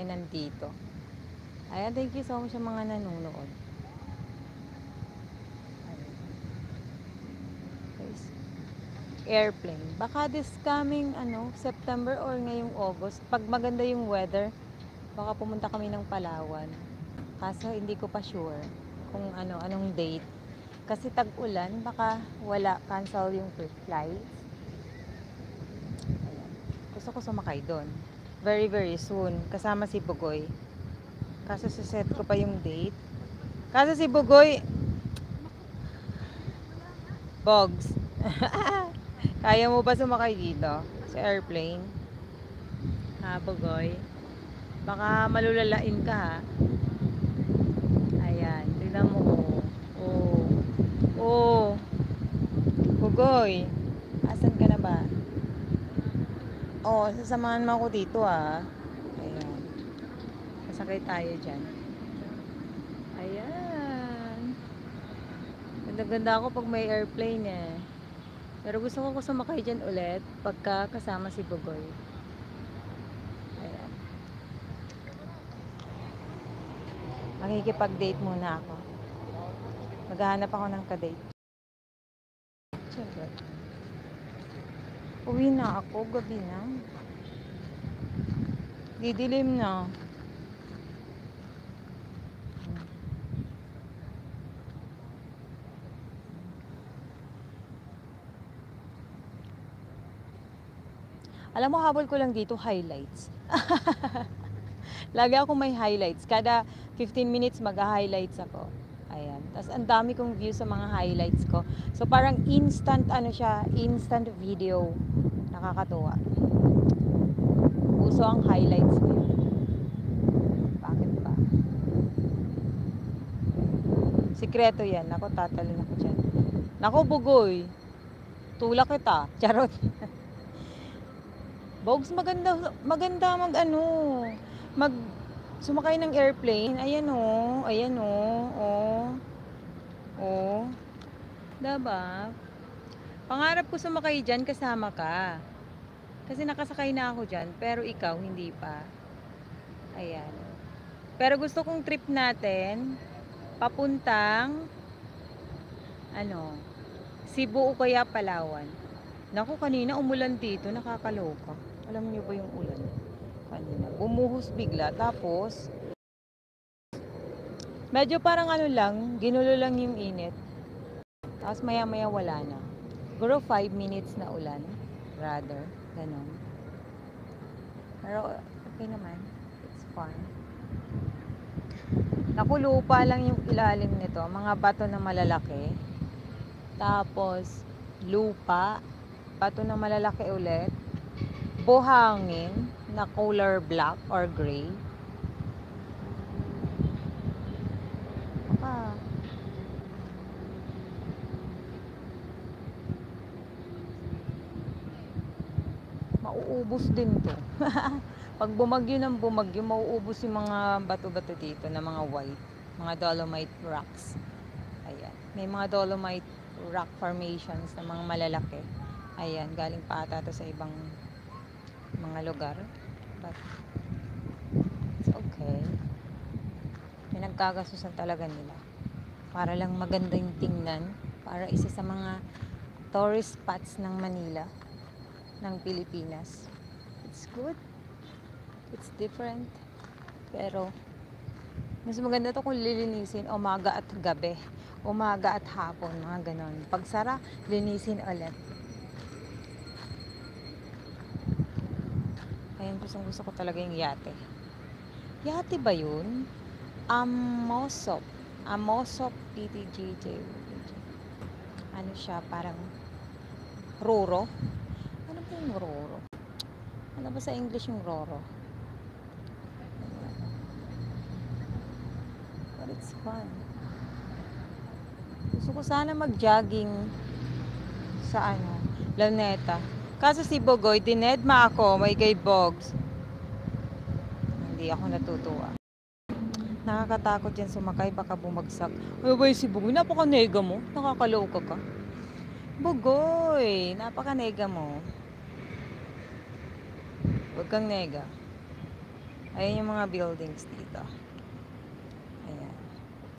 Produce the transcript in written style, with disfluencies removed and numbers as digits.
nandito. Ayan, thank you so much sa mga nanonood. Guys, airplane. Baka this coming September or ngayong August, pag maganda yung weather, baka pumunta kami ng Palawan. Kaso hindi ko pa sure kung anong date. Kasi tag-ulan, baka wala, cancel yung flights. Ayan. Gusto ko sumakay doon. Very very soon. Kasama si Bugoy. Kaso set ko pa yung date. Kaso si Bugoy, Bogs. Kaya mo ba sumakay dito? Sa airplane? Ha, Bugoy? Baka malulalain ka ha. Ayan, tignan mo. Oh. Oh. Bugoy. Asan ka na ba? Oh, sasamahan mo ako dito ah. Ayan. Kasakay tayo dyan. Ayan. Ganda-ganda ako pag may airplane eh. Pero gusto ko sumakay dyan ulit pagka kasama si Bugoy. Ayan. Makikipag-date muna ako. Maghahanap ako ng ka-date. Siyempre. Uwi na ako, gabi na. Didilim na. Alam mo, habol ko lang dito highlights. Lagi ako may highlights. Kada 15 minutes mag-highlights ako. Ayan. Tapos ang dami kong views sa mga highlights ko. So parang instant siya, instant video. Nakakatuwa. Uso ang highlights ko. Bakit ba? Sikreto yan. Ako, tatalin ako dyan. Nako, Bugoy. Tulak kita. Charot. Bogs, maganda mag sumakay ng airplane. Ayan oh. Oh. Diba? Pangarap ko sumakay dyan kasama ka. Kasi nakasakay na ako dyan, pero ikaw hindi pa. Ayan. Pero gusto kong trip natin, papuntang, Cebu o kaya Palawan. Naku, kanina umulan dito, nakakaloka. Alam niyo ba yung ulan? Kanina, bumuhos bigla, tapos, medyo parang lang, ginulo lang yung init. Tapos maya-maya wala na. Siguro 5 minutes na ulan, rather, ganun. Pero, okay naman. It's fun. Naku, lupa lang yung ilalim nito. Mga bato na malalaki. Tapos, lupa. Bato na malalaki ulit. Buhangin na color black or gray. Mauubos din to. Pag bumagyo ng bumagyo, mauubos yung mga bato-bato dito na mga white. Mga dolomite rocks. Ayan. May mga dolomite rock formations na mga malalaki. Ayan. Galing pa ata to sa ibang mga lugar. But, it's okay. Pinagkagasusan talaga nila. Para lang maganda yung tingnan. Para isa sa mga tourist spots ng Manila. Ng Pilipinas. It's good. It's different. Pero, mas maganda to kung lilinisin umaga at gabi. Umaga at hapon. Mga ganon. Pagsara, linisin ulit. Ayan, gusto ko talaga yung yate. Yate ba yun? Amosop PTGJ. Ano siya? Parang Roro. Ano ba yung Roro? Ano ba sa English yung Roro? But it's fun. Gusto ko sana mag-jogging sa Luneta. Kaso si Bugoy, dinedma ako, may kay Bogs. Hindi ako natutuwa. Nakakatakot yan sumakay, baka bumagsak. Ay, boy, si Bugoy, napaka-nega mo. Nakakaloka ka. Bugoy, napaka-nega mo. Huwag kang nega. Ayan yung mga buildings dito.